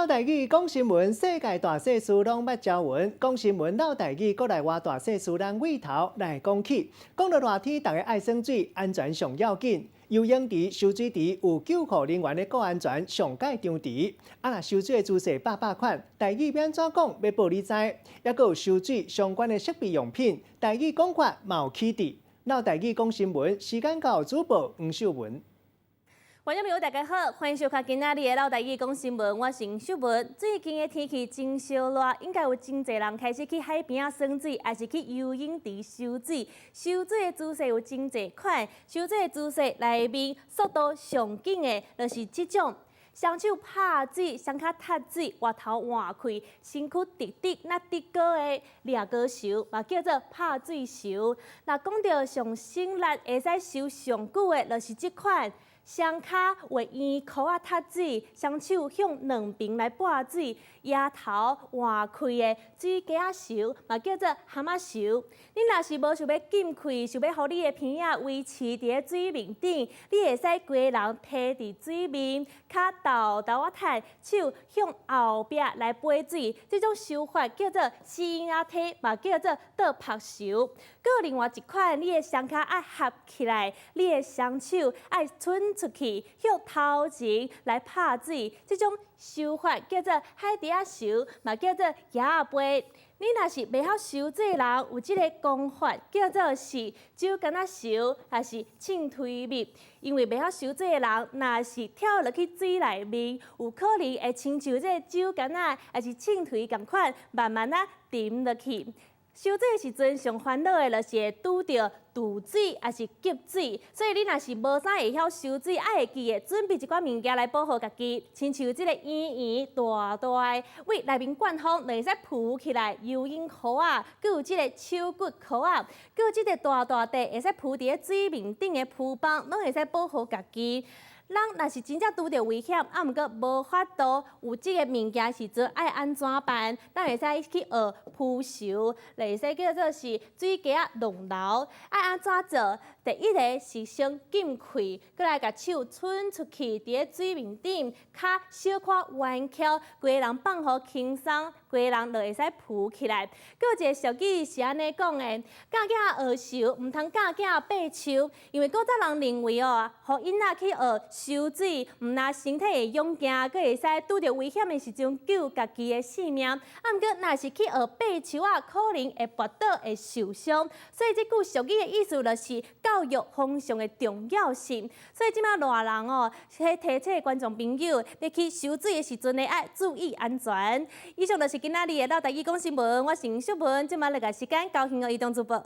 老台语讲新闻，世界大小事拢捌招闻。讲新闻老台语，国内外大小事咱尾头来讲起。讲到热天，大家爱省水，安全上要紧。游泳池、收水池有救护人员的顾安全上界张持。若收水的姿势百款，台语要安怎讲？要报你知。还佫有收水相关的设备用品，台语讲法嘛有起伫。老台语讲新闻，时间到主播黄秀文。观众朋友，大家好，欢迎收看今仔日的老台语讲新闻，我是黄秀文。最近的天气真烧热，应该有真侪人开始去海边啊耍水，还是去游泳池收水。收水的姿势有真侪款，收水的姿势内面速度上紧的，就是这种。双手拍水，双脚踏水，外头换开，身躯直直那直高的掠高手，嘛叫做拍水手。那讲到上省力会使收上久的，就是这款。双脚为圆箍啊踏水，双手向两边来拨水，额头换开的水鸡仔手，嘛叫做蛤蟆手。你若是无想要紧开，想要互你的片仔维持伫水面顶，你会使规个人摕伫水面，脚豆豆啊踢，手向后壁来拨水。这种手法叫做四压踢，嘛叫做倒拍手。搁另外一款，你的双脚爱合起来，你的双手爱伸出去，向头前来拍水，这种手法叫做海底仔手，嘛叫做鸭仔背。你若是袂晓收水的人，有即个讲法叫做是手竿仔收，还是秤推密。因为袂晓收水的人，若是跳落去水内面，有可能会亲像这手竿仔，还是秤推共款，慢慢啊沉落去。收水的时阵，上烦恼的就是会拄到堵水，还是急水。所以你若是无啥会晓收水，爱会记的，准备一寡物件来保护家己，亲像即个圆圆大大的，为内面灌风，就会使浮起来。游泳裤啊，佮有即个手骨裤啊，佮有即个大大地会使浮伫咧水面顶的浮板，拢会使保护家己。人若是真正拄着危险，啊，毋过无法度有即个物件时阵，爱安怎办？咱会使去学扑球，会使叫做是水鸡仔弄流，爱安怎做？第一个是先紧开，过来甲手伸出去，伫咧水面顶，脚小可弯翘，规个人放互轻松，规个人就会使浮起来。搁一个俗语是安尼讲的：教囝学游，毋通教囝爬树，因为古早人认为哦，互囡仔去学收水，毋但身体会勇健，阁会使拄着危险的时阵救家己的性命。啊，毋过若是去学爬树啊，可能会跌倒会受伤。所以这句俗语的意思就是教育方向的重要性。所以即摆热人哦，提醒观众朋友，要去收水的时阵呢，爱注意安全。以上就是今仔日的老台语讲新闻，我是黄秀文，即摆来个时间，高兴的移动主播。